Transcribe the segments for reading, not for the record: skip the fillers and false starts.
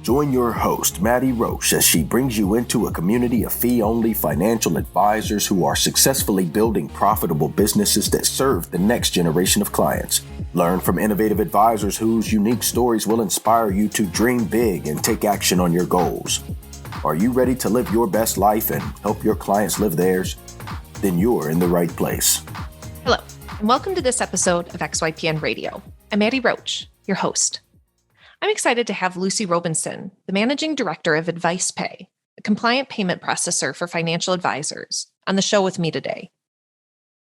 Join your host, Maddie Roche, as she brings you into a community of fee-only financial advisors who are successfully building profitable businesses that serve the next generation of clients. Learn from innovative advisors whose unique stories will inspire you to dream big and take action on your goals. Are you ready to live your best life and help your clients live theirs? Then you're in the right place. Hello, and welcome to this episode of XYPN Radio. I'm Maddie Roche, your host. I'm excited to have Lucy Robeson, the Managing Director of AdvicePay, a compliant payment processor for financial advisors, on the show with me today.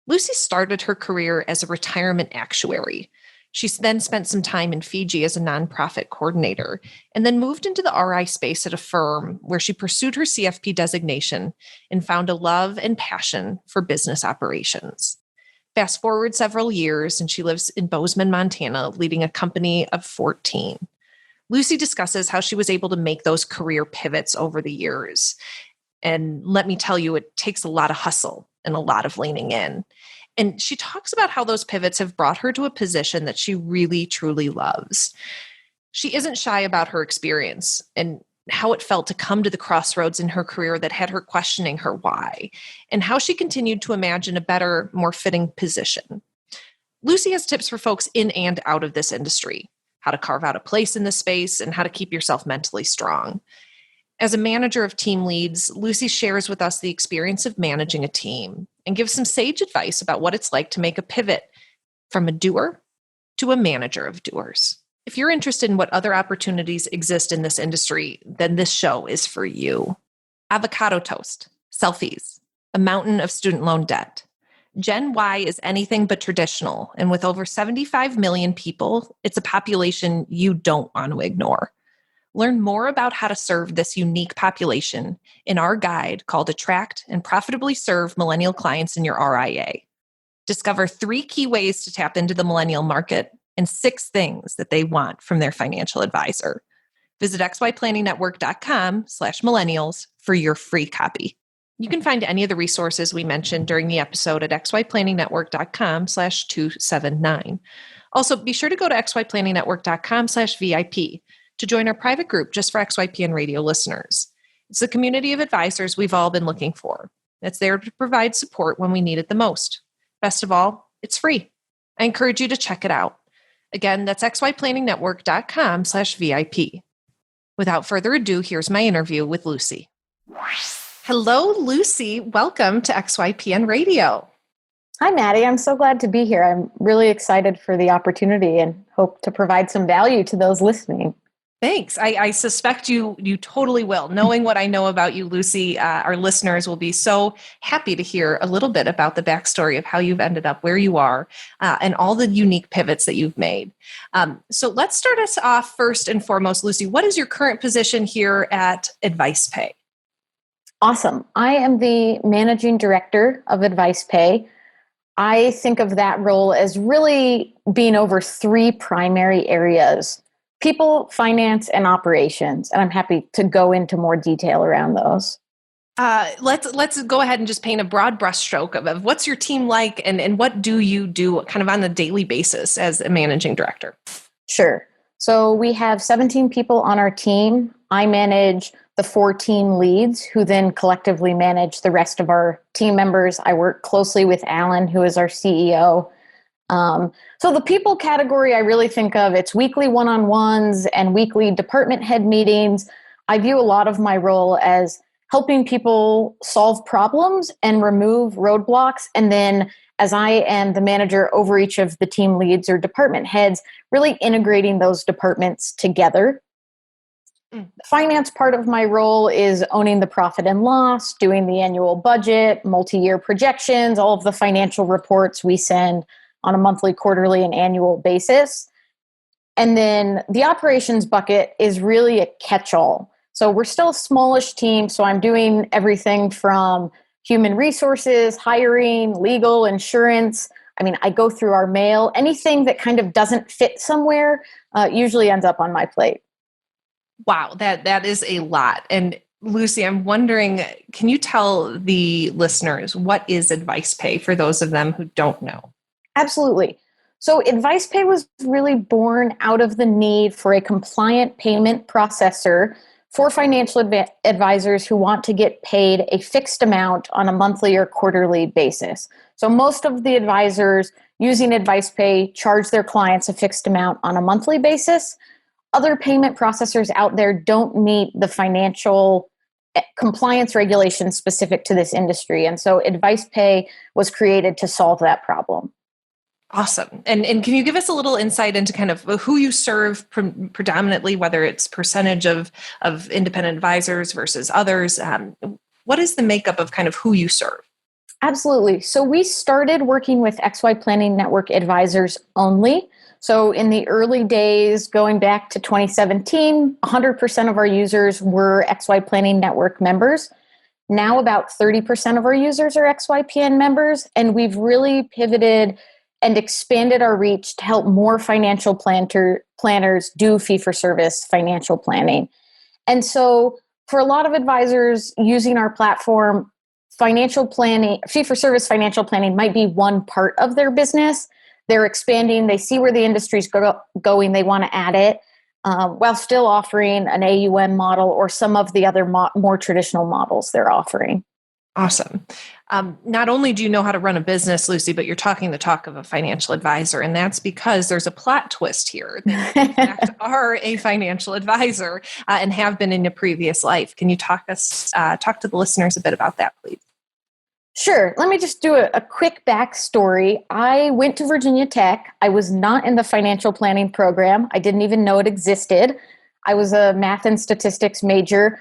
Lucy started her career as a retirement actuary. She then spent some time in Fiji as a nonprofit coordinator, and then moved into the RI space at a firm where she pursued her CFP designation and found a love and passion for business operations. Fast forward several years, and she lives in Bozeman, Montana, leading a company of 14. Lucy discusses how she was able to make those career pivots over the years. And let me tell you, it takes a lot of hustle and a lot of leaning in. And she talks about how those pivots have brought her to a position that she really, truly loves. She isn't shy about her experience and how it felt to come to the crossroads in her career that had her questioning her why, and how she continued to imagine a better, more fitting position. Lucy has tips for folks in and out of this industry, how to carve out a place in the space, and how to keep yourself mentally strong. As a manager of team leads, Lucy shares with us the experience of managing a team and gives some sage advice about what it's like to make a pivot from a doer to a manager of doers. If you're interested in what other opportunities exist in this industry, then this show is for you. Avocado toast, selfies, a mountain of student loan debt. Gen Y is anything but traditional, and with over 75 million people, it's a population you don't want to ignore. Learn more about how to serve this unique population in our guide called Attract and Profitably Serve Millennial Clients in Your RIA. Discover 3 key ways to tap into the millennial market and 6 things that they want from their financial advisor. Visit xyplanningnetwork.com/millennials for your free copy. You can find any of the resources we mentioned during the episode at xyplanningnetwork.com/279. Also, be sure to go to xyplanningnetwork.com/VIP to join our private group just for XYPN radio listeners. It's a community of advisors we've all been looking for. It's there to provide support when we need it the most. Best of all, it's free. I encourage you to check it out. Again, that's xyplanningnetwork.com/VIP. Without further ado, here's my interview with Lucy. Hello, Lucy. Welcome to XYPN Radio. Hi, Maddie. I'm so glad to be here. I'm really excited for the opportunity and hope to provide some value to those listening. Thanks. I suspect you totally will. Knowing what I know about you, Lucy, our listeners will be so happy to hear a little bit about the backstory of how you've ended up where you are and all the unique pivots that you've made. So let's start us off first and foremost, Lucy. What is your current position here at AdvicePay? Awesome. I am the Managing Director of AdvicePay. I think of that role as really being over 3 primary areas: people, finance, and operations. And I'm happy to go into more detail around those. Let's go ahead and just paint a broad brushstroke of what's your team like and what do you do kind of on a daily basis as a managing director? Sure. So we have 17 people on our team. I manage the 14 leads who then collectively manage the rest of our team members. I work closely with Alan, who is our CEO. So the people category, I really think of, it's weekly one-on-ones and weekly department head meetings. I view a lot of my role as helping people solve problems and remove roadblocks. And then as I am the manager over each of the team leads or department heads, really integrating those departments together. The finance part of my role is owning the profit and loss, doing the annual budget, multi-year projections, all of the financial reports we send on a monthly, quarterly, and annual basis. And then the operations bucket is really a catch-all. So we're still a smallish team, so I'm doing everything from human resources, hiring, legal, insurance. I mean, I go through our mail. Anything that kind of doesn't fit somewhere usually ends up on my plate. Wow, that is a lot. And Lucy, I'm wondering, can you tell the listeners what is AdvicePay for those of them who don't know? Absolutely. So AdvicePay was really born out of the need for a compliant payment processor for financial advisors who want to get paid a fixed amount on a monthly or quarterly basis. So most of the advisors using AdvicePay charge their clients a fixed amount on a monthly basis. Other payment processors out there don't meet the financial compliance regulations specific to this industry. And so AdvicePay was created to solve that problem. Awesome. And can you give us a little insight into kind of who you serve predominantly, whether it's percentage of independent advisors versus others? What is the makeup of kind of who you serve? Absolutely. So we started working with XYPN Network advisors only. So in the early days, going back to 2017, 100% of our users were XYPN Network members. Now about 30% of our users are XYPN members, and we've really pivoted and expanded our reach to help more financial planners do fee-for-service financial planning. And so for a lot of advisors using our platform, financial planning, fee-for-service financial planning might be one part of their business. They're expanding, they see where the industry's going, they want to add it, while still offering an AUM model or some of the other more traditional models they're offering. Awesome. Not only do you know how to run a business, Lucy, but you're talking the talk of a financial advisor. And that's because there's a plot twist here that you, in fact, are a financial advisor and have been in a previous life. Can you talk to the listeners a bit about that, please? Sure. Let me just do a quick backstory. I went to Virginia Tech. I was not in the financial planning program. I didn't even know it existed. I was a math and statistics major.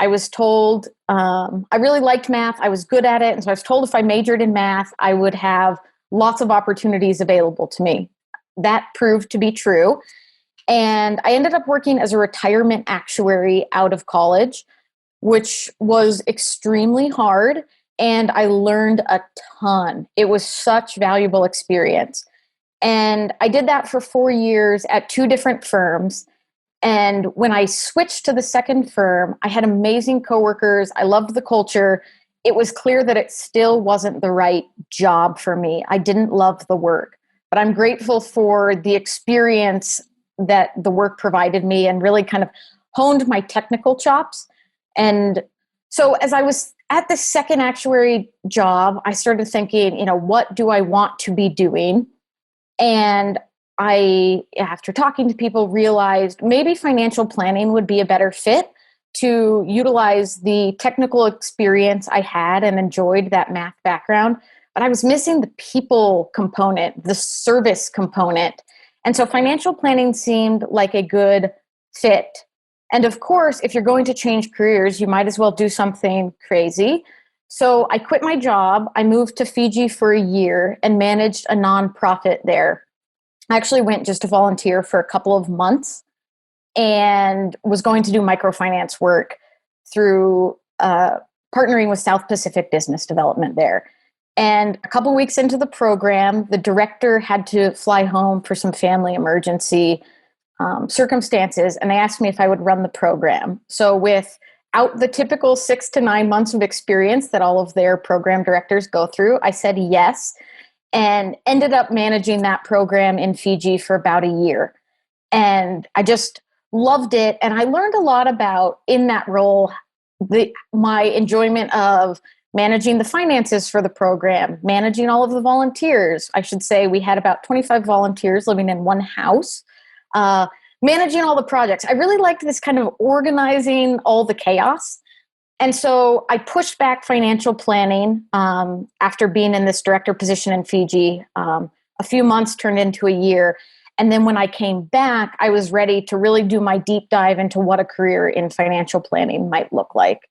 I was told I really liked math. I was good at it. And so I was told if I majored in math, I would have lots of opportunities available to me. That proved to be true. And I ended up working as a retirement actuary out of college, which was extremely hard. And I learned a ton. It was such valuable experience. And I did that for 4 years at 2 different firms. And when I switched to the second firm, I had amazing coworkers. I loved the culture. It was clear that it still wasn't the right job for me. I didn't love the work, but I'm grateful for the experience that the work provided me and really kind of honed my technical chops. And so as I was at the second actuary job, I started thinking, what do I want to be doing? And I, after talking to people, realized maybe financial planning would be a better fit to utilize the technical experience I had and enjoyed that math background. But I was missing the people component, the service component. And so financial planning seemed like a good fit. And of course, if you're going to change careers, you might as well do something crazy. So I quit my job. I moved to Fiji for a year and managed a nonprofit there. I actually went just to volunteer for a couple of months and was going to do microfinance work through partnering with South Pacific Business Development there. And a couple weeks into the program, the director had to fly home for some family emergency circumstances, and they asked me if I would run the program. So without the typical 6 to 9 months of experience that all of their program directors go through, I said yes, and ended up managing that program in Fiji for about a year. And I just loved it. And I learned a lot about, in that role, my enjoyment of managing the finances for the program, managing all of the volunteers. I should say we had about 25 volunteers living in one house, managing all the projects. I really liked this kind of organizing all the chaos. And so I pushed back financial planning after being in this director position in Fiji. A few months turned into a year. And then when I came back, I was ready to really do my deep dive into what a career in financial planning might look like.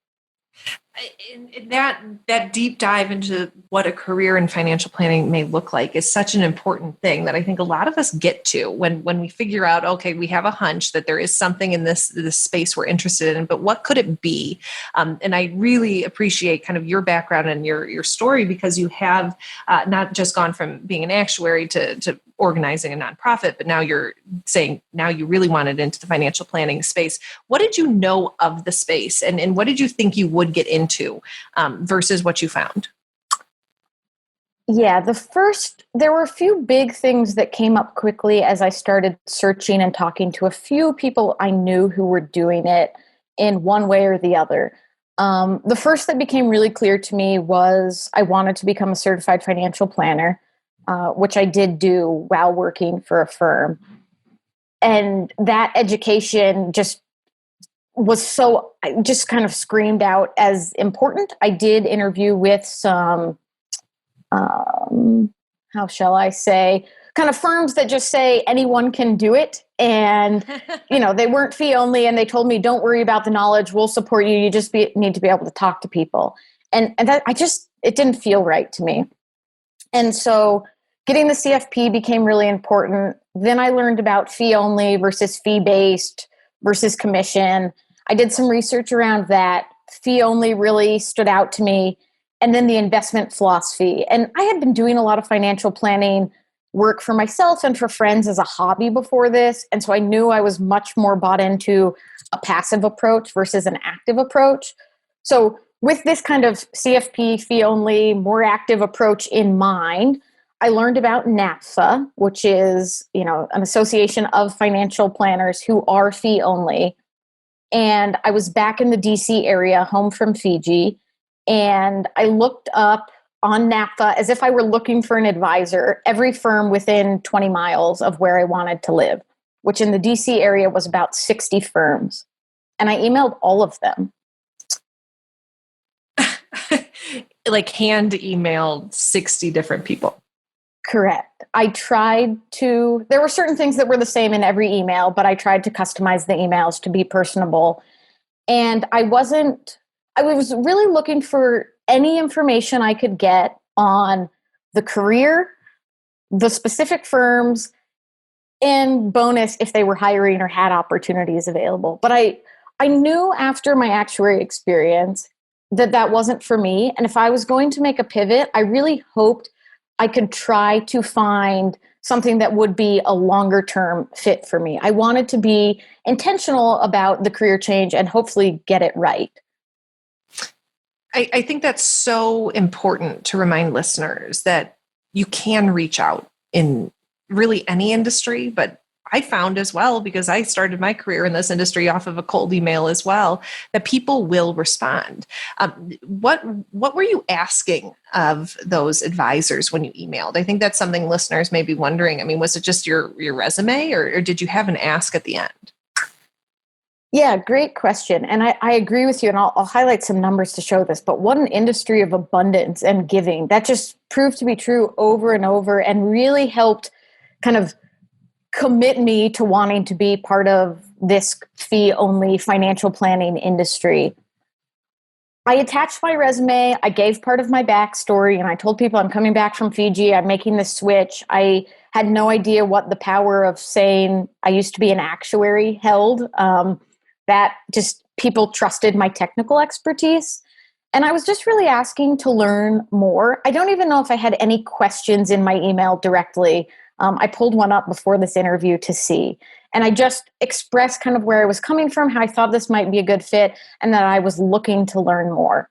That deep dive into what a career in financial planning may look like is such an important thing that I think a lot of us get to when we figure out, okay, we have a hunch that there is something in this space we're interested in, but what could it be? And I really appreciate kind of your background and your story, because you have not just gone from being an actuary to organizing a nonprofit, but now you're saying now you really wanted into the financial planning space. What did you know of the space, and what did you think you would get into versus what you found? Yeah, there were a few big things that came up quickly as I started searching and talking to a few people I knew who were doing it in one way or the other. The first that became really clear to me was I wanted to become a certified financial planner, which I did do while working for a firm. And that education I just kind of screamed out as important. I did interview with some how shall I say, kind of firms that just say anyone can do it. And, they weren't fee only. And they told me, don't worry about the knowledge. We'll support you. You just need to be able to talk to people. And that it didn't feel right to me. And so getting the CFP became really important. Then I learned about fee only versus fee based versus commission. I did some research around that. Fee only really stood out to me. And then the investment philosophy. And I had been doing a lot of financial planning work for myself and for friends as a hobby before this. And so I knew I was much more bought into a passive approach versus an active approach. So with this kind of CFP, fee only, more active approach in mind, I learned about NAPFA, which is, an association of financial planners who are fee only. And I was back in the DC area, home from Fiji. And I looked up on NAPFA as if I were looking for an advisor, every firm within 20 miles of where I wanted to live, which in the DC area was about 60 firms. And I emailed all of them. Like hand emailed 60 different people. Correct. There were certain things that were the same in every email, but I tried to customize the emails to be personable. And I was really looking for any information I could get on the career, the specific firms, and bonus if they were hiring or had opportunities available. But I knew after my actuary experience that wasn't for me. And if I was going to make a pivot, I really hoped I could try to find something that would be a longer term fit for me. I wanted to be intentional about the career change and hopefully get it right. I think that's so important to remind listeners that you can reach out in really any industry, but I found as well, because I started my career in this industry off of a cold email as well, that people will respond. What were you asking of those advisors when you emailed? I think that's something listeners may be wondering. I mean, was it just your resume or did you have an ask at the end? Yeah, great question. And I agree with you, and I'll highlight some numbers to show this, but what an industry of abundance and giving. That just proved to be true over and over and really helped kind of commit me to wanting to be part of this fee-only financial planning industry. I attached my resume, I gave part of my backstory, and I told people I'm coming back from Fiji, I'm making the switch. I had no idea what the power of saying I used to be an actuary held. That just people trusted my technical expertise. And I was just really asking to learn more. I don't even know if I had any questions in my email directly. I pulled one up before this interview to see. And I just expressed kind of where I was coming from, how I thought this might be a good fit, and that I was looking to learn more.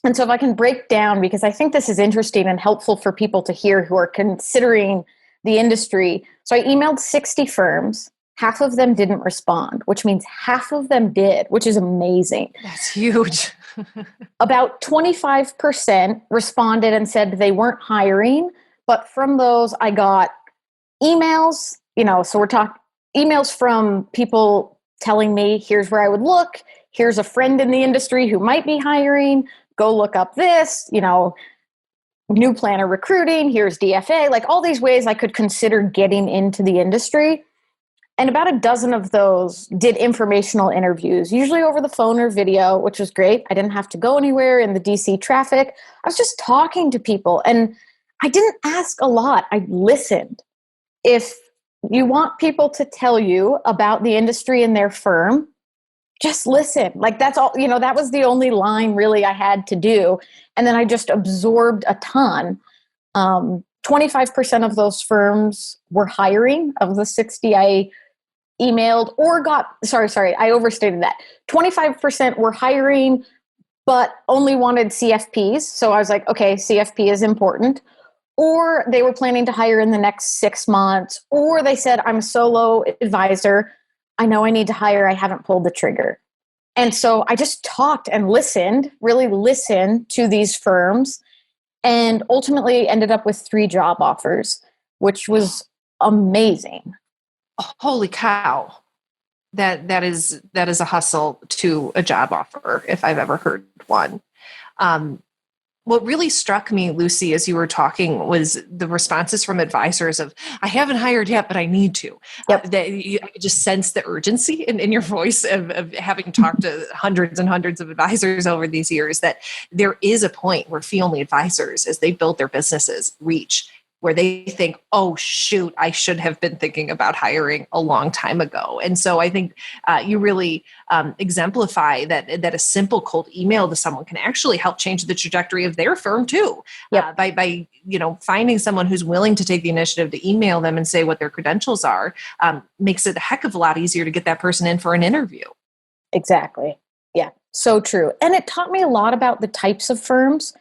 And so if I can break down, because I think this is interesting and helpful for people to hear who are considering the industry. So I emailed 60 firms. Half of them didn't respond, which means half of them did, which is amazing. That's huge. About 25% responded and said they weren't hiring. But from those, I got emails, so we're talking emails from people telling me, here's where I would look. Here's a friend in the industry who might be hiring. Go look up this, new planner recruiting. Here's DFA, like all these ways I could consider getting into the industry. And about a dozen of those did informational interviews, usually over the phone or video, which was great. I didn't have to go anywhere in the DC traffic. I was just talking to people and I didn't ask a lot. I listened. If you want people to tell you about the industry and their firm, just listen. Like that's all, that was the only line really I had to do. And then I just absorbed a ton. 25% of those firms were hiring. Of the 60 I emailed or got, sorry, I overstated that. 25% were hiring, but only wanted CFPs. So I was like, okay, CFP is important. or they were planning to hire in the next 6 months, or they said, I'm a solo advisor. I know I need to hire. I haven't pulled the trigger. And so I just talked and listened, really listened to these firms, and ultimately ended up with 3 job offers, which was amazing. Holy cow. That is a hustle to a job offer if I've ever heard one. What really struck me, Lucy, as you were talking, was the responses from advisors of, I haven't hired yet, but I need to. Yep. I could just sense the urgency in your voice of having talked to hundreds and hundreds of advisors over these years, that there is a point where fee-only advisors, as they build their businesses, reach where they think, oh, shoot, I should have been thinking about hiring a long time ago. And so I think you really exemplify that a simple cold email to someone can actually help change the trajectory of their firm too. Yep. By finding someone who's willing to take the initiative to email them and say what their credentials are, makes it a heck of a lot easier to get that person in for an interview. Exactly. Yeah, so true. And it taught me a lot about the types of firms.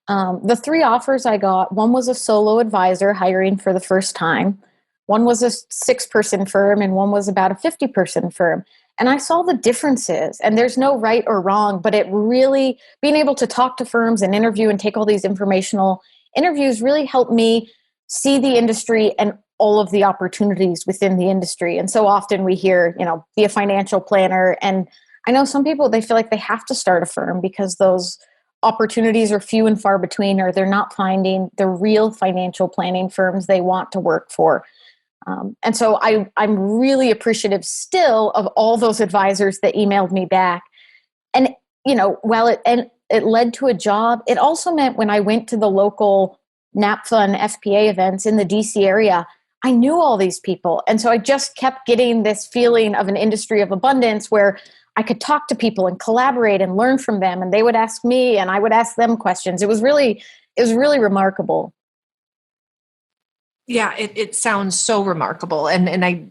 The 3 offers I got, one was a solo advisor hiring for the first time, one was a 6-person firm, and one was about a 50-person firm. And I saw the differences, and there's no right or wrong, but it really, being able to talk to firms and interview and take all these informational interviews really helped me see the industry and all of the opportunities within the industry. And so often we hear, be a financial planner. And I know some people, they feel like they have to start a firm because those opportunities are few and far between, or they're not finding the real financial planning firms they want to work for. And so I'm really appreciative still of all those advisors that emailed me back. And, while it led to a job, it also meant when I went to the local NAPFA and FPA events in the DC area, I knew all these people. And so I just kept getting this feeling of an industry of abundance where I could talk to people and collaborate and learn from them, and they would ask me and I would ask them questions. It was really remarkable. Yeah, it sounds so remarkable. And I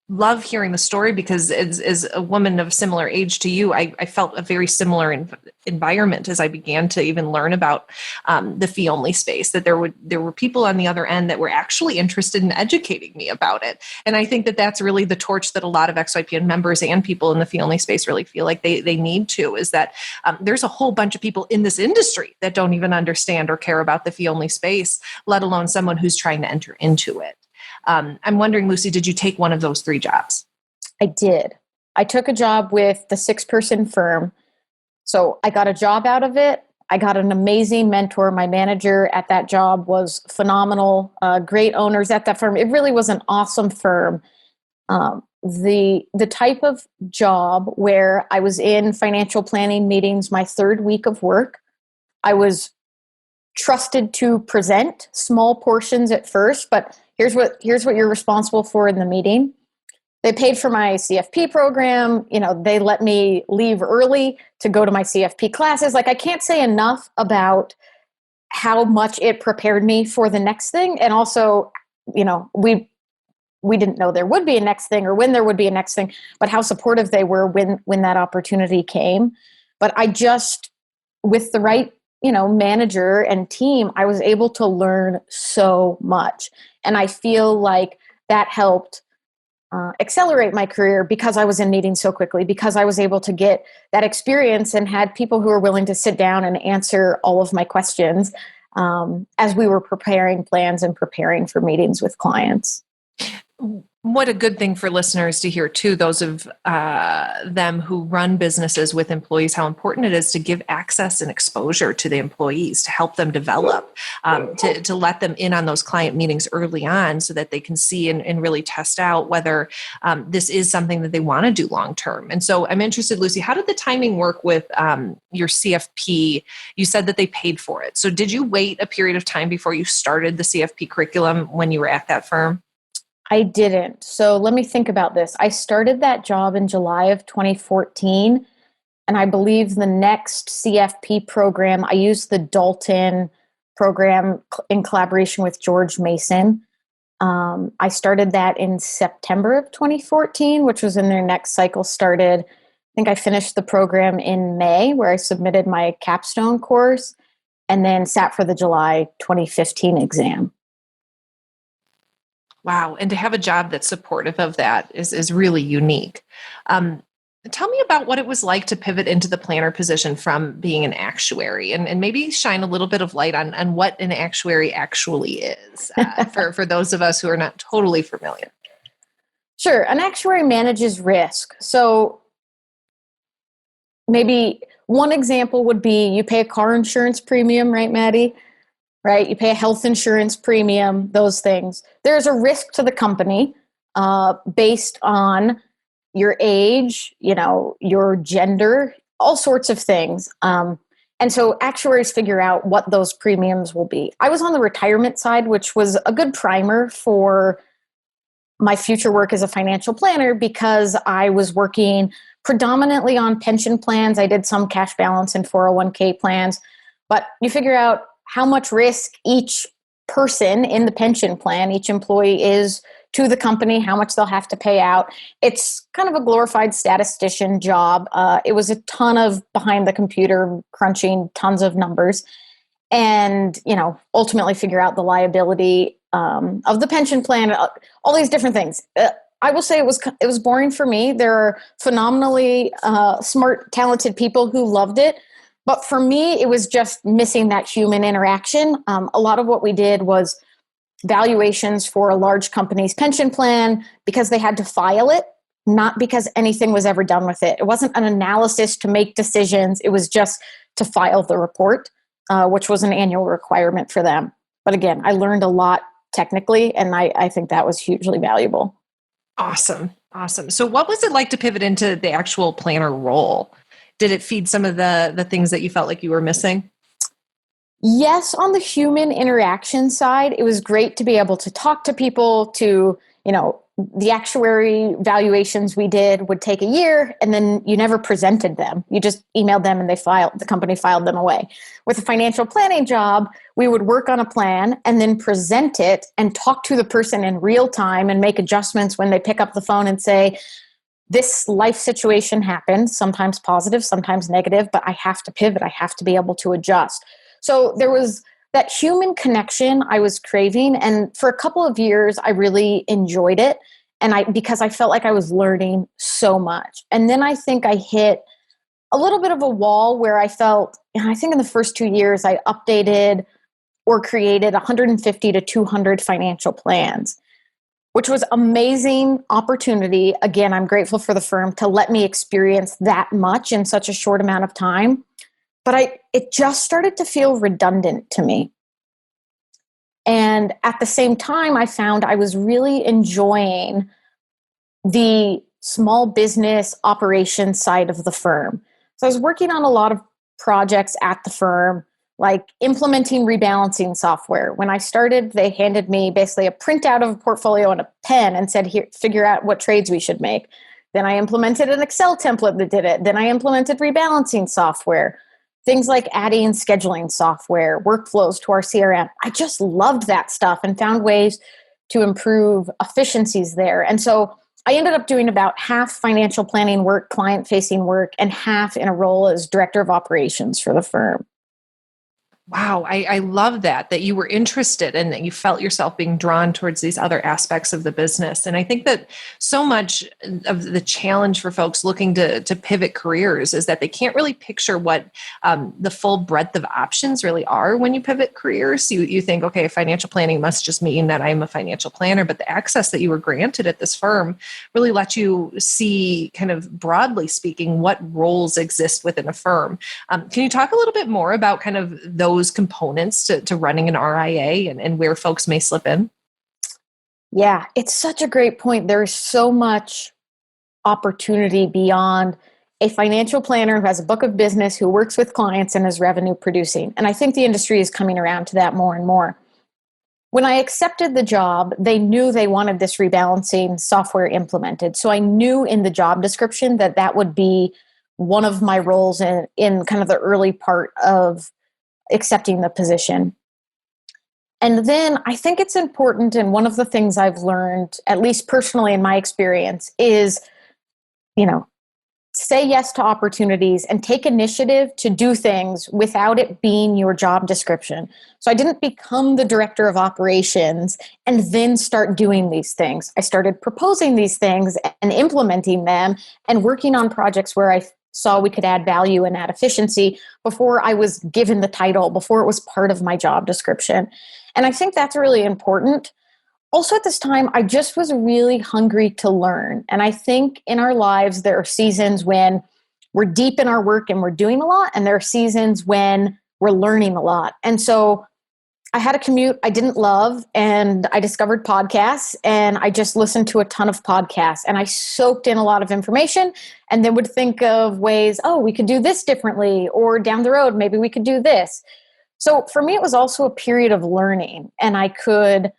love hearing the story because as a woman of similar age to you, I felt a very similar environment as I began to even learn about the fee-only space, that there were people on the other end that were actually interested in educating me about it. And I think that that's really the torch that a lot of XYPN members and people in the fee-only space really feel like they need to, is that there's a whole bunch of people in this industry that don't even understand or care about the fee-only space, let alone someone who's trying to enter into it. I'm wondering, Lucy, did you take one of those 3 jobs? I did. I took a job with the 6-person firm. So I got a job out of it. I got an amazing mentor. My manager at that job was phenomenal. Great owners at that firm. It really was an awesome firm. The type of job where I was in financial planning meetings my 3rd week of work. I was trusted to present small portions at first, but here's what you're responsible for in the meeting. They paid for my CFP program. They let me leave early to go to my CFP classes. Like, I can't say enough about how much it prepared me for the next thing. And also, we didn't know there would be a next thing or when there would be a next thing, but how supportive they were when that opportunity came. But I just, with the right manager and team, I was able to learn so much. And I feel like that helped accelerate my career because I was in meetings so quickly, because I was able to get that experience and had people who were willing to sit down and answer all of my questions as we were preparing plans and preparing for meetings with clients. What a good thing for listeners to hear too, those of them who run businesses with employees, how important it is to give access and exposure to the employees, to help them develop, to let them in on those client meetings early on so that they can see and really test out whether this is something that they want to do long term. And so I'm interested, Lucy, how did the timing work with your CFP? You said that they paid for it. So did you wait a period of time before you started the CFP curriculum when you were at that firm? I didn't. So let me think about this. I started that job in July of 2014. And I believe the next CFP program, I used the Dalton program in collaboration with George Mason. I started that in September of 2014, which was when their next cycle started. I think I finished the program in May, where I submitted my capstone course. and then sat for the July 2015 exam. Wow. And to have a job that's supportive of that is really unique. Tell me about what it was like to pivot into the planner position from being an actuary, and maybe shine a little bit of light on what an actuary actually is for those of us who are not totally familiar. Sure. An actuary manages risk. So maybe one example would be you pay a car insurance premium, right, Maddie? Right? You pay a health insurance premium, those things. There's a risk to the company based on your age, your gender, all sorts of things. And so actuaries figure out what those premiums will be. I was on the retirement side, which was a good primer for my future work as a financial planner because I was working predominantly on pension plans. I did some cash balance and 401k plans, but you figure out how much risk each person in the pension plan, each employee is to the company, how much they'll have to pay out. It's kind of a glorified statistician job. It was a ton of behind the computer crunching tons of numbers and, ultimately figure out the liability of the pension plan, all these different things. I will say it was boring for me. There are phenomenally smart, talented people who loved it. But for me, it was just missing that human interaction. A lot of what we did was valuations for a large company's pension plan because they had to file it, not because anything was ever done with it. It wasn't an analysis to make decisions. It was just to file the report, which was an annual requirement for them. But again, I learned a lot technically, and I think that was hugely valuable. Awesome. So what was it like to pivot into the actual planner role? Did it feed some of the things that you felt like you were missing? Yes, on the human interaction side, it was great to be able to talk to people, the actuary valuations we did would take a year and then you never presented them. You just emailed them and the company filed them away. With a financial planning job, we would work on a plan and then present it and talk to the person in real time and make adjustments when they pick up the phone and say, this life situation happened, sometimes positive, sometimes negative, but I have to pivot. I have to be able to adjust. So there was that human connection I was craving. And for a couple of years, I really enjoyed it. And because I felt like I was learning so much. And then I think I hit a little bit of a wall where I felt, and I think in the first 2 years, I updated or created 150 to 200 financial plans, which was amazing opportunity. Again, I'm grateful for the firm to let me experience that much in such a short amount of time. But it just started to feel redundant to me. And at the same time, I found I was really enjoying the small business operations side of the firm. So I was working on a lot of projects at the firm, like implementing rebalancing software. When I started, they handed me basically a printout of a portfolio and a pen and said, here, figure out what trades we should make. Then I implemented an Excel template that did it. Then I implemented rebalancing software. Things like adding scheduling software, workflows to our CRM. I just loved that stuff and found ways to improve efficiencies there. And so I ended up doing about half financial planning work, client-facing work, and half in a role as director of operations for the firm. Wow, I love that you were interested and that you felt yourself being drawn towards these other aspects of the business. And I think that so much of the challenge for folks looking to pivot careers is that they can't really picture what the full breadth of options really are when you pivot careers. You think, okay, financial planning must just mean that I'm a financial planner, but the access that you were granted at this firm really let you see, kind of broadly speaking, what roles exist within a firm. Can you talk a little bit more about kind of those components to running an RIA and where folks may slip in? Yeah, it's such a great point. There is so much opportunity beyond a financial planner who has a book of business, who works with clients and is revenue producing. And I think the industry is coming around to that more and more. When I accepted the job, they knew they wanted this rebalancing software implemented. So I knew in the job description that would be one of my roles in kind of the early part of accepting the position. And then I think it's important, and one of the things I've learned, at least personally in my experience, is, say yes to opportunities and take initiative to do things without it being your job description. So I didn't become the director of operations and then start doing these things. I started proposing these things and implementing them and working on projects where I saw we could add value and add efficiency before I was given the title, before it was part of my job description. And I think that's really important. Also, at this time, I just was really hungry to learn. And I think in our lives, there are seasons when we're deep in our work and we're doing a lot, and there are seasons when we're learning a lot. And so I had a commute I didn't love, and I discovered podcasts, and I just listened to a ton of podcasts, and I soaked in a lot of information, and then would think of ways, oh, we could do this differently, or down the road, maybe we could do this. So for me, it was also a period of learning, and I could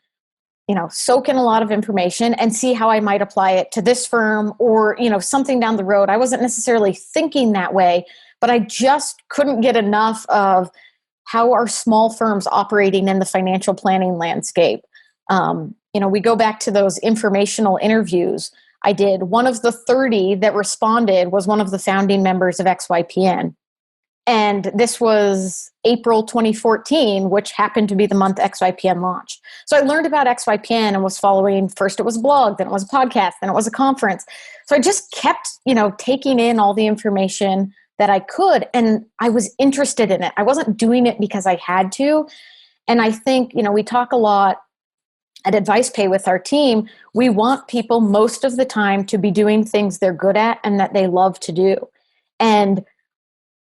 soak in a lot of information and see how I might apply it to this firm or, something down the road. I wasn't necessarily thinking that way, but I just couldn't get enough of how are small firms operating in the financial planning landscape. We go back to those informational interviews I did. One of the 30 that responded was one of the founding members of XYPN. And this was April 2014, which happened to be the month XYPN launched. So I learned about XYPN and was following, first it was a blog, then it was a podcast, then it was a conference. So I just kept, taking in all the information that I could. And I was interested in it. I wasn't doing it because I had to. And I think, we talk a lot at AdvicePay with our team. We want people most of the time to be doing things they're good at and that they love to do. And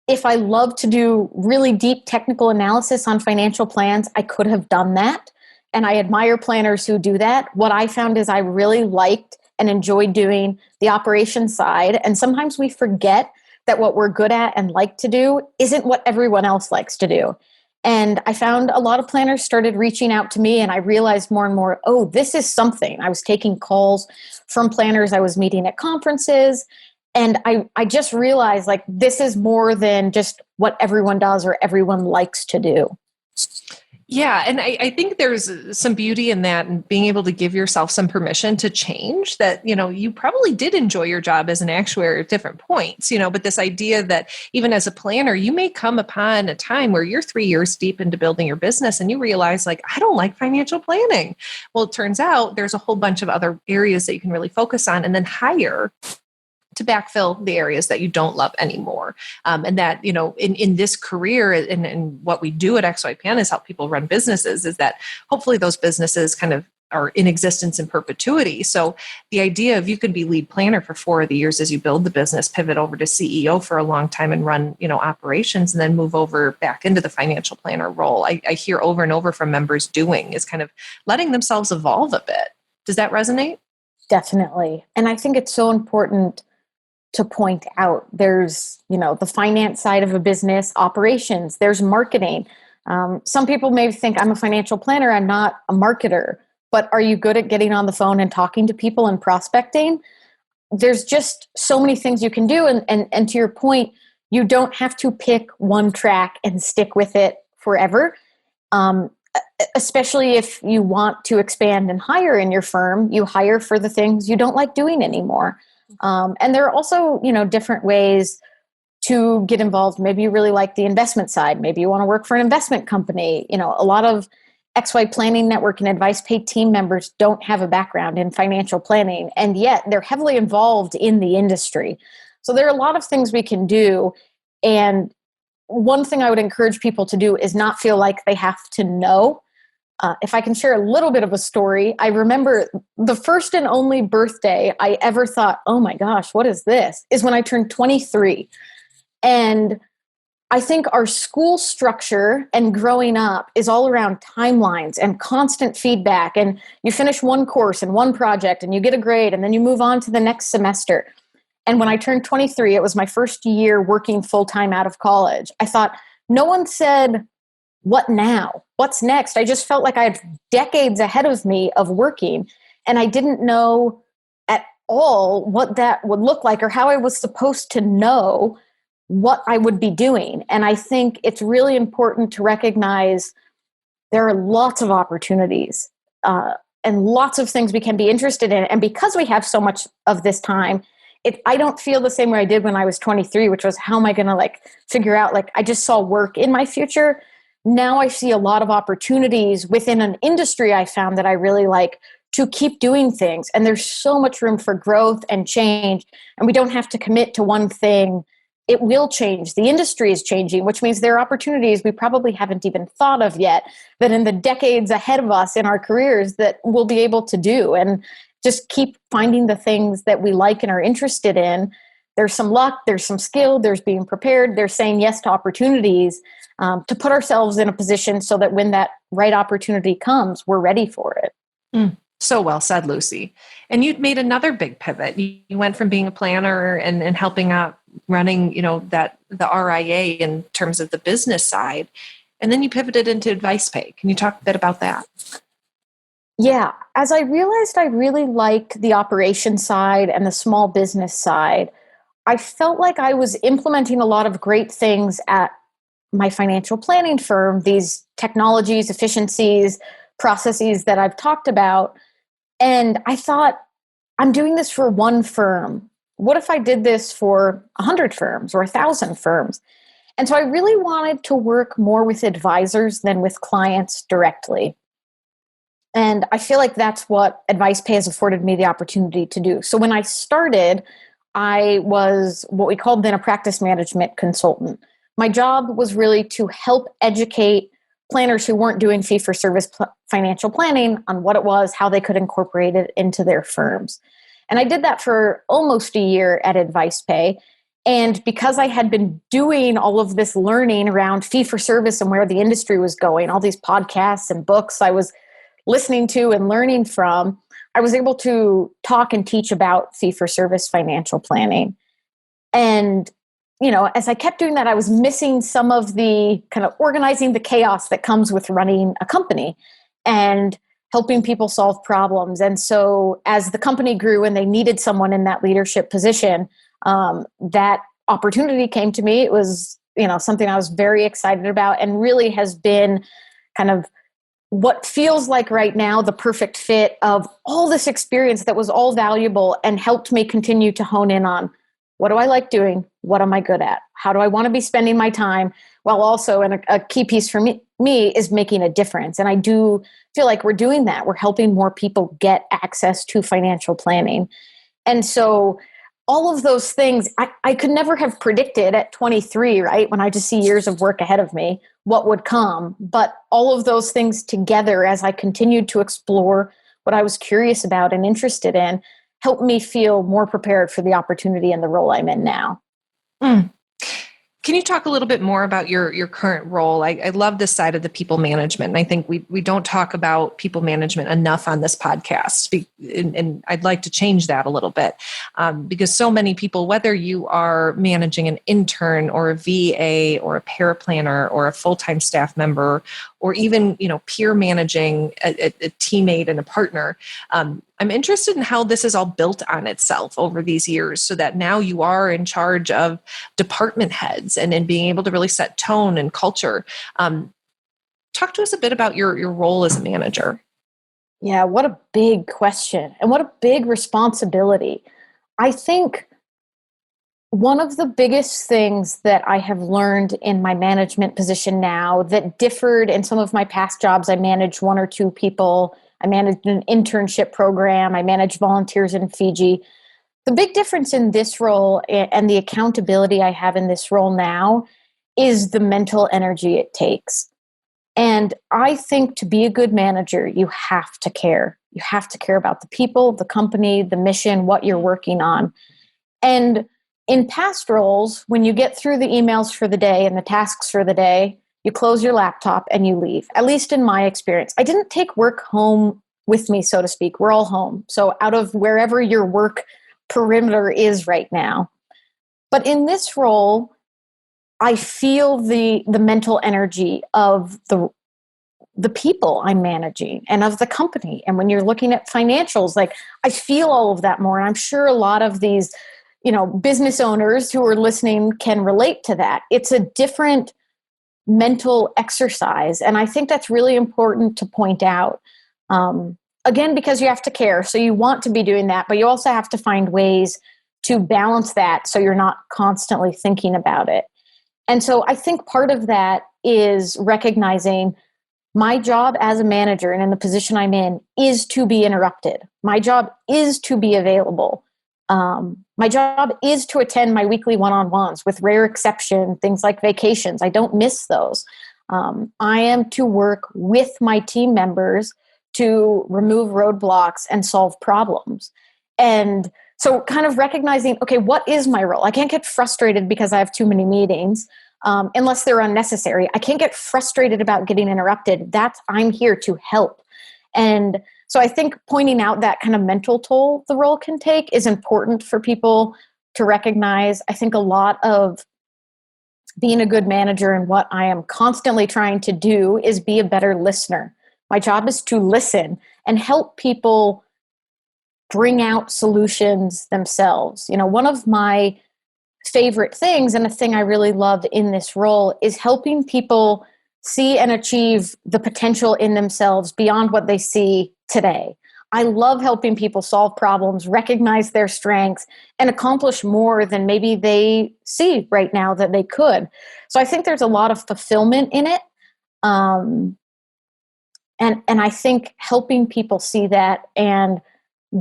if I love to do really deep technical analysis on financial plans, I could have done that. And I admire planners who do that. What I found is I really liked and enjoyed doing the operations side. And sometimes we forget that what we're good at and like to do isn't what everyone else likes to do. And I found a lot of planners started reaching out to me, and I realized more and more, oh, this is something. I was taking calls from planners I was meeting at conferences. And I just realized this is more than just what everyone does or everyone likes to do. Yeah. And I think there's some beauty in that and being able to give yourself some permission to change that, you probably did enjoy your job as an actuary at different points, but this idea that even as a planner, you may come upon a time where you're 3 years deep into building your business and you realize I don't like financial planning. Well, it turns out there's a whole bunch of other areas that you can really focus on and then hire to backfill the areas that you don't love anymore. And that, in this career and what we do at XYPN is help people run businesses, is that hopefully those businesses kind of are in existence in perpetuity. So the idea of you could be lead planner for 4 of the years as you build the business, pivot over to CEO for a long time and run, operations, and then move over back into the financial planner role. I hear over and over from members doing is kind of letting themselves evolve a bit. Does that resonate? Definitely. And I think it's so important to point out there's, the finance side of a business, operations, there's marketing. Some people may think I'm a financial planner, I'm not a marketer, but are you good at getting on the phone and talking to people and prospecting? There's just so many things you can do. And to your point, you don't have to pick one track and stick with it forever. Especially if you want to expand and hire in your firm, you hire for the things you don't like doing anymore. And there are also, different ways to get involved. Maybe you really like the investment side. Maybe you want to work for an investment company. A lot of XY Planning Network and AdvicePay team members don't have a background in financial planning, and yet they're heavily involved in the industry. So there are a lot of things we can do. And one thing I would encourage people to do is not feel like they have to know. If I can share a little bit of a story, I remember the first and only birthday I ever thought, oh my gosh, what is this? Is when I turned 23. And I think our school structure and growing up is all around timelines and constant feedback. And you finish one course and one project and you get a grade and then you move on to the next semester. And when I turned 23, it was my first year working full-time out of college. I thought, no one said, what now? What's next? I just felt like I had decades ahead of me of working, and I didn't know at all what that would look like or how I was supposed to know what I would be doing. And I think it's really important to recognize there are lots of opportunities and lots of things we can be interested in. And because we have so much of this time, I don't feel the same way I did when I was 23, which was how am I going to like figure out, like I just saw work in my future. Now I see a lot of opportunities within an industry I found that I really like to keep doing things. And there's so much room for growth and change. And we don't have to commit to one thing. It will change. The industry is changing, which means there are opportunities we probably haven't even thought of yet that in the decades ahead of us in our careers that we'll be able to do. And just keep finding the things that we like and are interested in. There's some luck, there's some skill, there's being prepared, there's saying yes to opportunities to put ourselves in a position so that when that right opportunity comes, we're ready for it. So well said, Lucy. And you'd made another big pivot. You went from being a planner and helping out running, the RIA in terms of the business side, and then you pivoted into AdvicePay. Can you talk a bit about that? Yeah, as I realized I really liked the operation side and the small business side, I felt like I was implementing a lot of great things at my financial planning firm, these technologies, efficiencies, processes that I've talked about. And I thought, I'm doing this for one firm. What if I did this for 100 firms or 1,000 firms? And so I really wanted to work more with advisors than with clients directly. And I feel like that's what AdvicePay has afforded me the opportunity to do. So when I started, I was what we called then a practice management consultant. My job was really to help educate planners who weren't doing fee-for-service financial planning on what it was, how they could incorporate it into their firms. And I did that for almost a year at AdvicePay. And because I had been doing all of this learning around fee-for-service and where the industry was going, all these podcasts and books I was listening to and learning from, I was able to talk and teach about fee-for-service financial planning. And as I kept doing that, I was missing some of the kind of organizing the chaos that comes with running a company and helping people solve problems. And so as the company grew and they needed someone in that leadership position, that opportunity came to me. It was, something I was very excited about and really has been kind of what feels like right now the perfect fit of all this experience that was all valuable and helped me continue to hone in on what do I like doing? What am I good at? How do I want to be spending my time? While also, and a key piece for me is making a difference. And I do feel like we're doing that. We're helping more people get access to financial planning. And so all of those things, I could never have predicted at 23, right? When I just see years of work ahead of me, what would come. But all of those things together, as I continued to explore what I was curious about and interested in, helped me feel more prepared for the opportunity and the role I'm in now. Can you talk a little bit more about your current role? I love this side of the people management. And I think we don't talk about people management enough on this podcast. And I'd like to change that a little bit because so many people, whether you are managing an intern or a VA or a paraplanner or a full-time staff member, or even, peer managing a teammate and a partner, I'm interested in how this is all built on itself over these years so that now you are in charge of department heads and being able to really set tone and culture. Talk to us a bit about your role as a manager. Yeah, what a big question and what a big responsibility. I think one of the biggest things that I have learned in my management position now that differed in some of my past jobs, I managed one or two people. I managed an internship program. I managed volunteers in Fiji. The big difference in this role and the accountability I have in this role now is the mental energy it takes. And I think to be a good manager, you have to care. You have to care about the people, the company, the mission, what you're working on. And in past roles, when you get through the emails for the day and the tasks for the day, you close your laptop and you leave. At least in my experience, I didn't take work home with me, so to speak. We're all home. So out of wherever your work perimeter is right now. But in this role, I feel the mental energy of the people I'm managing and of the company. And when you're looking at financials, like I feel all of that more. And I'm sure a lot of these, business owners who are listening can relate to that. It's a different mental exercise. And I think that's really important to point out. Again, because you have to care. So you want to be doing that, but you also have to find ways to balance that so you're not constantly thinking about it. And so I think part of that is recognizing my job as a manager and in the position I'm in is to be interrupted. My job is to be available. My job is to attend my weekly one-on-ones with rare exception, things like vacations. I don't miss those. I am to work with my team members to remove roadblocks and solve problems. And so kind of recognizing, okay, what is my role? I can't get frustrated because I have too many meetings unless they're unnecessary. I can't get frustrated about getting interrupted. I'm here to help. And so I think pointing out that kind of mental toll the role can take is important for people to recognize. I think a lot of being a good manager and what I am constantly trying to do is be a better listener. My job is to listen and help people bring out solutions themselves. One of my favorite things and a thing I really love in this role is helping people see and achieve the potential in themselves beyond what they see today. I love helping people solve problems, recognize their strengths, and accomplish more than maybe they see right now that they could. So I think there's a lot of fulfillment in it. And I think helping people see that and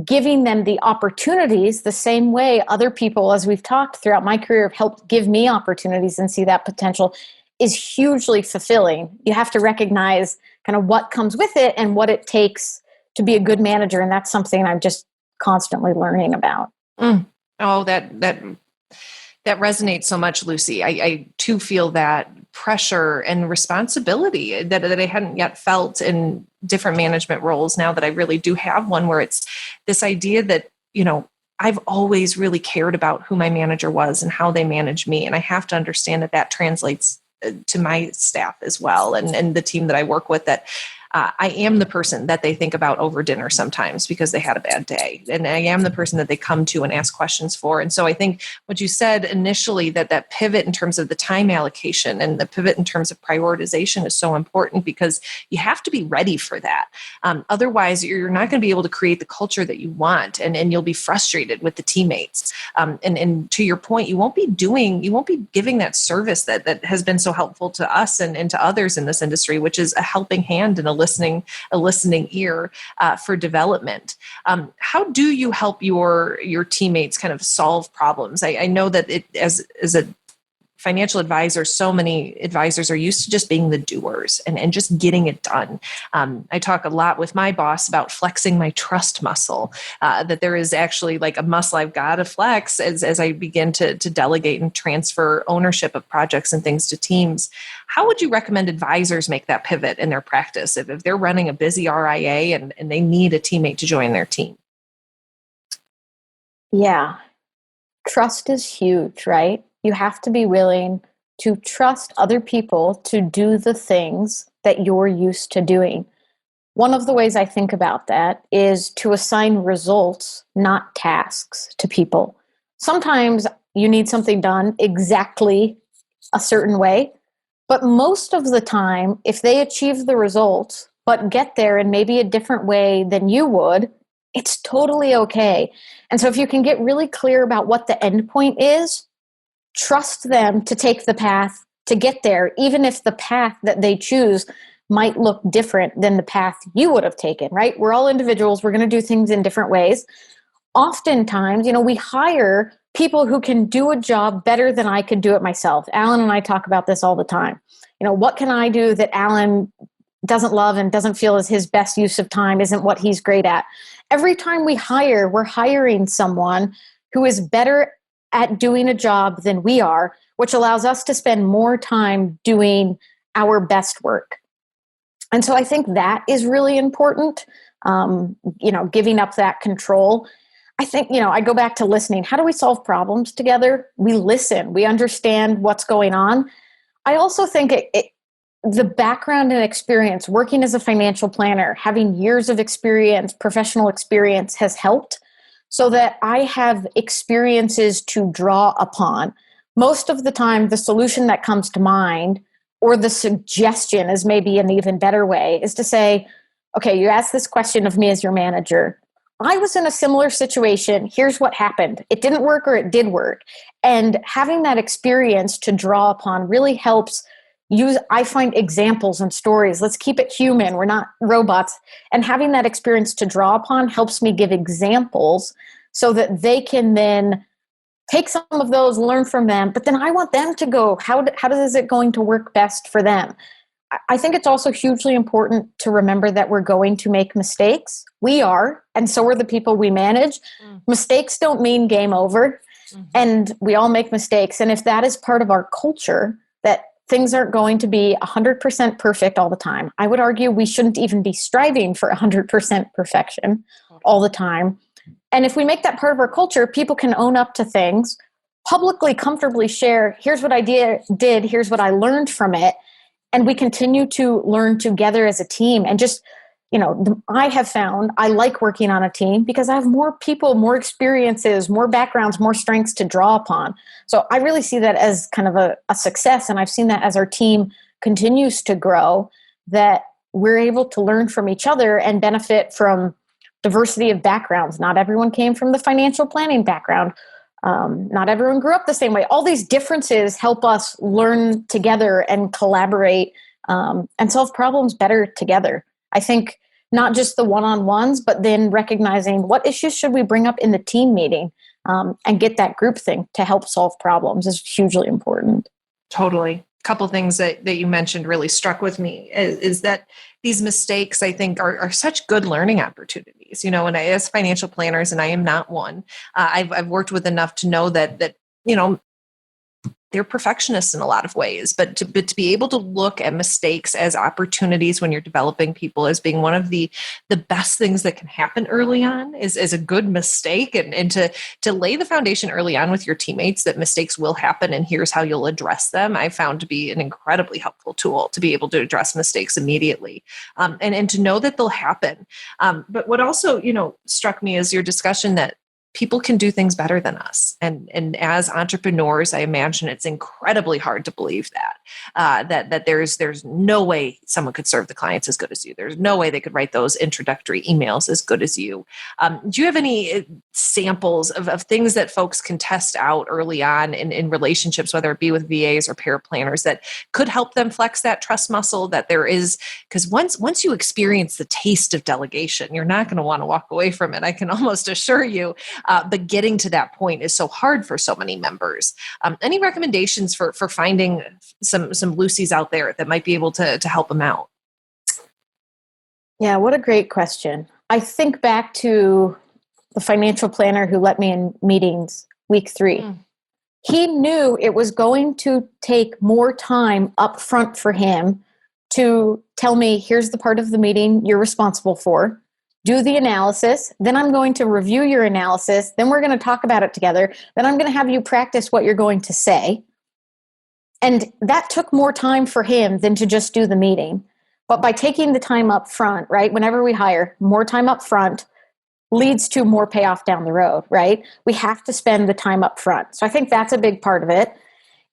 giving them the opportunities the same way other people, as we've talked throughout my career, have helped give me opportunities and see that potential is hugely fulfilling. You have to recognize kind of what comes with it and what it takes to be a good manager. And that's something I'm just constantly learning about. Oh, that resonates so much, Lucy. I too feel that pressure and responsibility that I hadn't yet felt in different management roles now that I really do have one, where it's this idea that, I've always really cared about who my manager was and how they manage me. And I have to understand that translates to my staff as well, and the team that I work with, that I am the person that they think about over dinner sometimes because they had a bad day. And I am the person that they come to and ask questions for. And so I think what you said initially, that pivot in terms of the time allocation and the pivot in terms of prioritization is so important, because you have to be ready for that. Otherwise, you're not going to be able to create the culture that you want, and you'll be frustrated with the teammates. And to your point, you won't be giving that service that has been so helpful to us and to others in this industry, which is a helping hand and a listening ear for development. How do you help your teammates kind of solve problems? I know that as a financial advisor, so many advisors are used to just being the doers and just getting it done. I talk a lot with my boss about flexing my trust muscle, that there is actually like a muscle I've got to flex as I begin to delegate and transfer ownership of projects and things to teams. How would you recommend advisors make that pivot in their practice if they're running a busy RIA and they need a teammate to join their team? Yeah. Trust is huge, right? You have to be willing to trust other people to do the things that you're used to doing. One of the ways I think about that is to assign results, not tasks, to people. Sometimes you need something done exactly a certain way, but most of the time, if they achieve the results, but get there in maybe a different way than you would, it's totally okay. And so if you can get really clear about what the end point is, trust them to take the path to get there, even if the path that they choose might look different than the path you would have taken, right? We're all individuals. We're going to do things in different ways. Oftentimes, we hire people who can do a job better than I could do it myself. Alan and I talk about this all the time. What can I do that Alan doesn't love and doesn't feel is his best use of time, isn't what he's great at? Every time we hire, we're hiring someone who is better at doing a job than we are, which allows us to spend more time doing our best work. And so I think that is really important, giving up that control. I think, I go back to listening. How do we solve problems together? We listen. We understand what's going on. I also think the background and experience, working as a financial planner, having years of experience, professional experience has helped, so that I have experiences to draw upon. Most of the time, the solution that comes to mind, or the suggestion is maybe an even better way, is to say, okay, you asked this question of me as your manager. I was in a similar situation. Here's what happened. It didn't work or it did work. And having that experience to draw upon really helps use, I find, examples and stories. Let's keep it human. We're not robots. And having that experience to draw upon helps me give examples so that they can then take some of those, learn from them. But then I want them to go, how is it going to work best for them? I think it's also hugely important to remember that we're going to make mistakes. We are, and so are the people we manage. Mistakes don't mean game over, and we all make mistakes. And if that is part of our culture, that things aren't going to be 100% perfect all the time, I would argue we shouldn't even be striving for 100% perfection all the time. And if we make that part of our culture, people can own up to things, publicly, comfortably share, here's what I did, here's what I learned from it. And we continue to learn together as a team. And just, I have found I like working on a team because I have more people, more experiences, more backgrounds, more strengths to draw upon. So I really see that as kind of a success. And I've seen that as our team continues to grow, that we're able to learn from each other and benefit from diversity of backgrounds. Not everyone came from the financial planning background. Not everyone grew up the same way. All these differences help us learn together and collaborate and solve problems better together. I think not just the one-on-ones, but then recognizing what issues should we bring up in the team meeting and get that group thing to help solve problems is hugely important. Totally. A couple of things that you mentioned really struck with me is that these mistakes, I think, are such good learning opportunities. And as financial planners, and I am not one, I've worked with enough to know that they're perfectionists in a lot of ways, but to be able to look at mistakes as opportunities when you're developing people as being one of the best things that can happen early on is a good mistake, and to lay the foundation early on with your teammates that mistakes will happen and here's how you'll address them, I found to be an incredibly helpful tool to be able to address mistakes immediately and to know that they'll happen. But what also, struck me is your discussion that people can do things better than us. And as entrepreneurs, I imagine it's incredibly hard to believe that there's no way someone could serve the clients as good as you. There's no way they could write those introductory emails as good as you. Do you have any samples of things that folks can test out early on in relationships, whether it be with VAs or paraplanners, that could help them flex that trust muscle that there is? Because once you experience the taste of delegation, you're not going to want to walk away from it. I can almost assure you. But getting to that point is so hard for so many members. Any recommendations for finding some Lucys out there that might be able to help them out? Yeah, what a great question. I think back to the financial planner who let me in meetings week 3. He knew it was going to take more time up front for him to tell me, here's the part of the meeting you're responsible for. Do the analysis, then I'm going to review your analysis, then we're going to talk about it together, then I'm going to have you practice what you're going to say. And that took more time for him than to just do the meeting. But by taking the time up front, right, whenever we hire, more time up front leads to more payoff down the road, right? We have to spend the time up front. So I think that's a big part of it.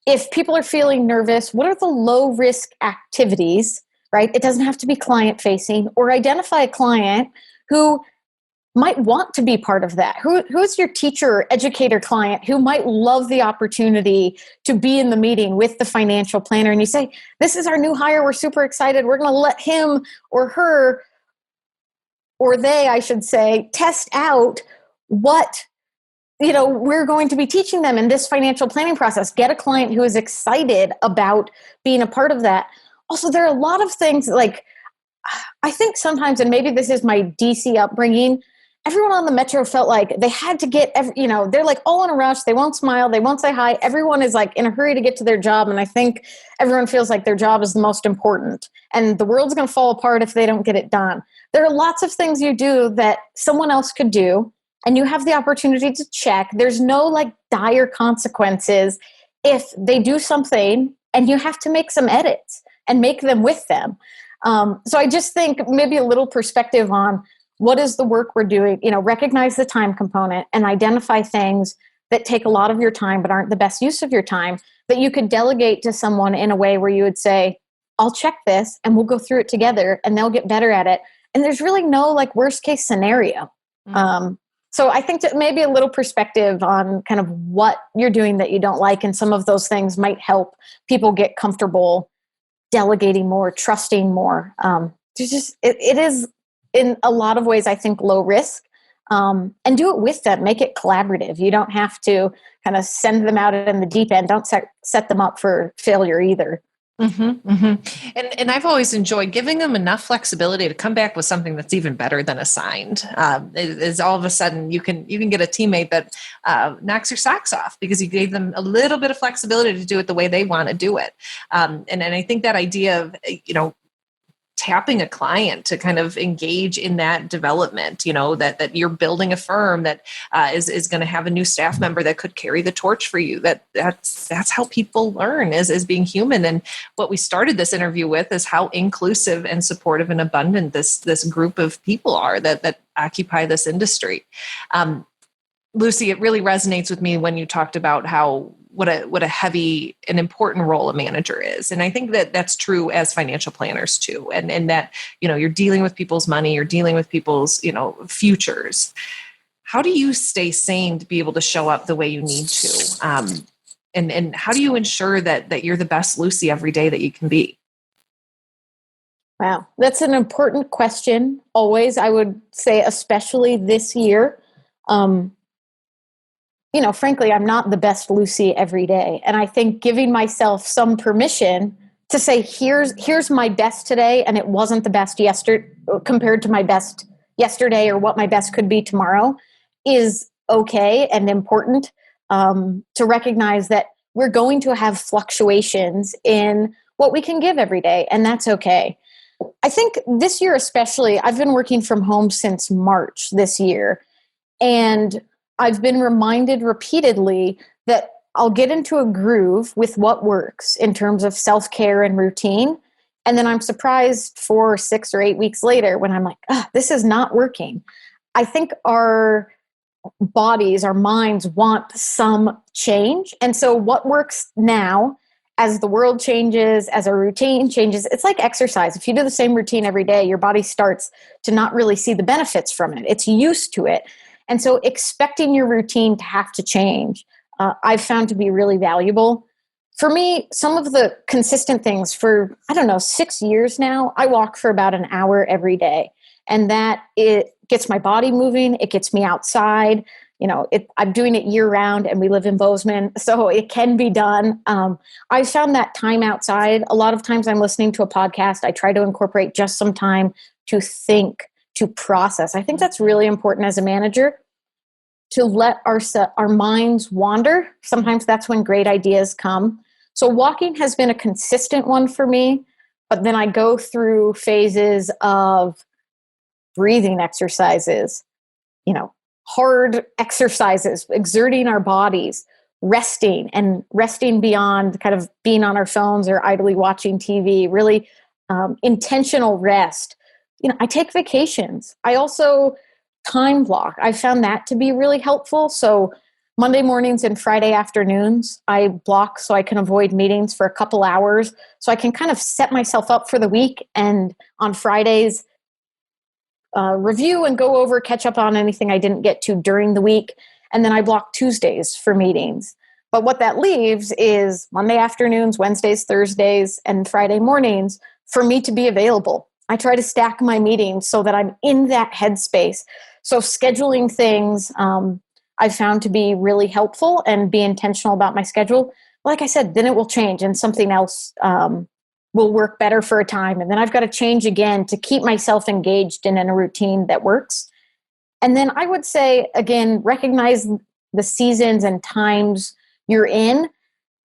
If people are feeling nervous, what are the low risk activities, right? It doesn't have to be client facing, or identify a client who might want to be part of that. Who's your teacher or educator client who might love the opportunity to be in the meeting with the financial planner? And you say, this is our new hire. We're super excited. We're going to let him or her, or they, I should say, test out what we're going to be teaching them in this financial planning process. Get a client who is excited about being a part of that. Also, there are a lot of things like, I think sometimes, and maybe this is my DC upbringing, everyone on the Metro felt like they had to get, they're like all in a rush. They won't smile. They won't say hi. Everyone is like in a hurry to get to their job. And I think everyone feels like their job is the most important. And the world's going to fall apart if they don't get it done. There are lots of things you do that someone else could do, and you have the opportunity to check. There's no like dire consequences if they do something and you have to make some edits and make them with them. So I just think maybe a little perspective on what is the work we're doing, recognize the time component and identify things that take a lot of your time but aren't the best use of your time that you could delegate to someone in a way where you would say, I'll check this and we'll go through it together and they'll get better at it. And there's really no like worst case scenario. So I think that maybe a little perspective on kind of what you're doing that you don't like, and some of those things might help people get comfortable delegating more, trusting more. It is in a lot of ways, I think, low risk. And do it with them. Make it collaborative. You don't have to kind of send them out in the deep end. Don't set them up for failure either. And I've always enjoyed giving them enough flexibility to come back with something that's even better than assigned. Is all of a sudden you can get a teammate that knocks your socks off because you gave them a little bit of flexibility to do it the way they want to do it. And I think that idea of tapping a client to kind of engage in that development, that you're building a firm that is going to have a new staff member that could carry the torch for you. That's how people learn is being human. And what we started this interview with is how inclusive and supportive and abundant this group of people are that occupy this industry. Lucy, it really resonates with me when you talked about what a heavy and important role a manager is. And I think that that's true as financial planners too. And that, you're dealing with people's money, you're dealing with people's, futures. How do you stay sane to be able to show up the way you need to? And how do you ensure that you're the best Lucy every day that you can be? Wow. That's an important question. Always, I would say, especially this year. Frankly, I'm not the best Lucy every day. And I think giving myself some permission to say, here's my best today, and it wasn't the best yesterday compared to my best yesterday or what my best could be tomorrow, is okay and important, to recognize that we're going to have fluctuations in what we can give every day, and that's okay. I think this year especially, I've been working from home since March this year, and I've been reminded repeatedly that I'll get into a groove with what works in terms of self-care and routine. And then I'm surprised 4, 6, or 8 weeks later when I'm like, this is not working. I think our bodies, our minds want some change. And so what works now, as the world changes, as our routine changes, it's like exercise. If you do the same routine every day, your body starts to not really see the benefits from it. It's used to it. And so expecting your routine to have to change, I've found to be really valuable. For me, some of the consistent things for, 6 years now, I walk for about an hour every day. And that it gets my body moving. It gets me outside. I'm doing it year round, and we live in Bozeman, so it can be done. I found that time outside. A lot of times I'm listening to a podcast. I try to incorporate just some time to think, to process. I think that's really important as a manager, to let our minds wander. Sometimes that's when great ideas come. So walking has been a consistent one for me, but then I go through phases of breathing exercises, hard exercises, exerting our bodies, resting beyond kind of being on our phones or idly watching TV, really intentional rest. I take vacations. I also time block. I found that to be really helpful. So Monday mornings and Friday afternoons, I block so I can avoid meetings for a couple hours. So I can kind of set myself up for the week. And on Fridays, review and go over, catch up on anything I didn't get to during the week. And then I block Tuesdays for meetings. But what that leaves is Monday afternoons, Wednesdays, Thursdays, and Friday mornings for me to be available. I try to stack my meetings so that I'm in that headspace. So scheduling things I've found to be really helpful, and be intentional about my schedule. Like I said, then it will change and something else will work better for a time. And then I've got to change again to keep myself engaged and in a routine that works. And then I would say, again, recognize the seasons and times you're in.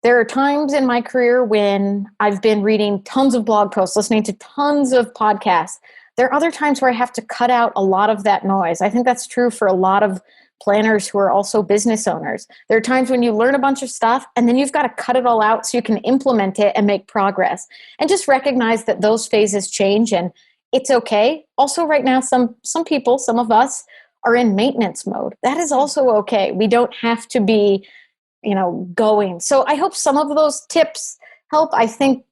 There are times in my career when I've been reading tons of blog posts, listening to tons of podcasts. There are other times where I have to cut out a lot of that noise. I think that's true for a lot of planners who are also business owners. There are times when you learn a bunch of stuff and then you've got to cut it all out so you can implement it and make progress. And just recognize that those phases change, and it's okay. Also, right now, some people, some of us, are in maintenance mode. That is also okay. We don't have to be going. So I hope some of those tips help. I think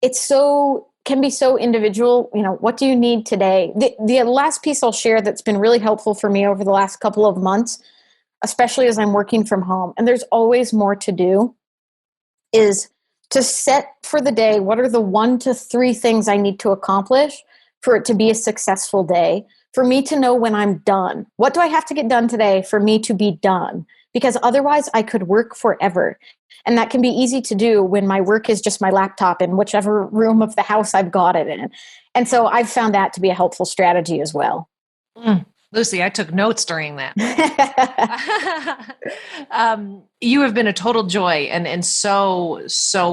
it's so can be so individual. What do you need today? The last piece I'll share that's been really helpful for me over the last couple of months, especially as I'm working from home, and there's always more to do, is to set for the day, what are the 1 to 3 things I need to accomplish for it to be a successful day, for me to know when I'm done. What do I have to get done today for me to be done? Because otherwise I could work forever. And that can be easy to do when my work is just my laptop in whichever room of the house I've got it in. And so I've found that to be a helpful strategy as well. Lucy, I took notes during that. You have been a total joy and so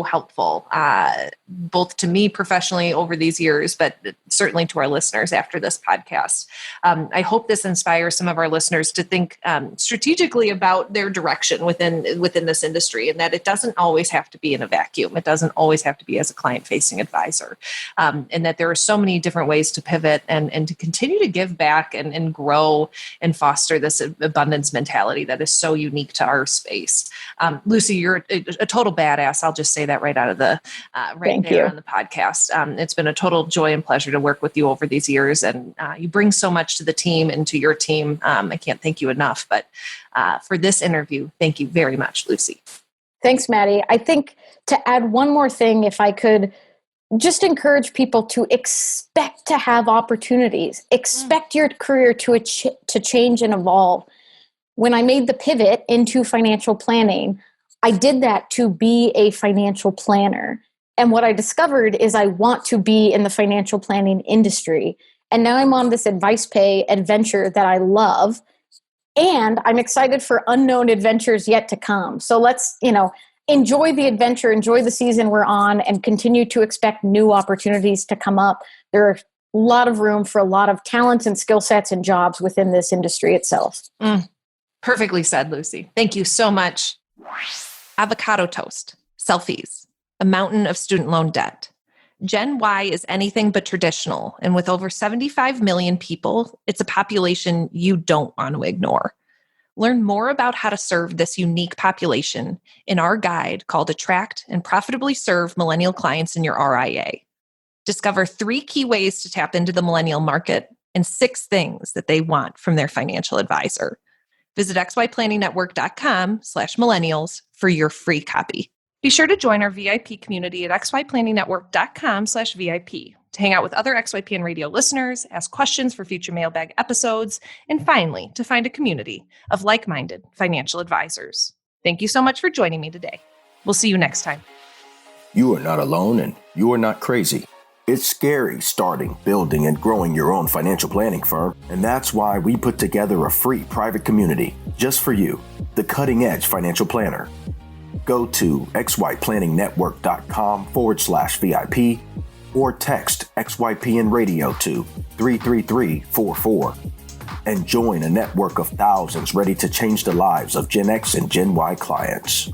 helpful, both to me professionally over these years, but certainly to our listeners after this podcast. I hope this inspires some of our listeners to think strategically about their direction within this industry, and that it doesn't always have to be in a vacuum. It doesn't always have to be as a client-facing advisor, and that there are so many different ways to pivot and to continue to give back and grow and foster this abundance mentality that is so unique to our space. Lucy, you're a total badass. I'll just say that right out of the Thank you. on the podcast. It's been a total joy and pleasure to work with you over these years, and you bring so much to the team and to your team. I can't thank you enough. But for this interview, thank you very much, Lucy. Thanks, Maddie. I think to add one more thing, if I could just encourage people to expect to have opportunities, expect your career to change and evolve. When I made the pivot into financial planning, I did that to be a financial planner. And what I discovered is I want to be in the financial planning industry. And now I'm on this AdvicePay adventure that I love. And I'm excited for unknown adventures yet to come. So let's, enjoy the adventure, enjoy the season we're on, and continue to expect new opportunities to come up. There are a lot of room for a lot of talents and skill sets and jobs within this industry itself. Perfectly said, Lucy. Thank you so much. Avocado toast, selfies, a mountain of student loan debt. Gen Y is anything but traditional, and with over 75 million people, it's a population you don't want to ignore. Learn more about how to serve this unique population in our guide called Attract and Profitably Serve Millennial Clients in Your RIA. Discover 3 key ways to tap into the millennial market and 6 things that they want from their financial advisor. Visit xyplanningnetwork.com/millennials for your free copy. Be sure to join our VIP community at xyplanningnetwork.com/VIP to hang out with other XYPN radio listeners, ask questions for future mailbag episodes, and finally, to find a community of like-minded financial advisors. Thank you so much for joining me today. We'll see you next time. You are not alone and you are not crazy. It's scary starting, building, and growing your own financial planning firm, and that's why we put together a free private community just for you, the Cutting Edge Financial Planner. Go to xyplanningnetwork.com/VIP or text XYPN Radio to 33344 and join a network of thousands ready to change the lives of Gen X and Gen Y clients.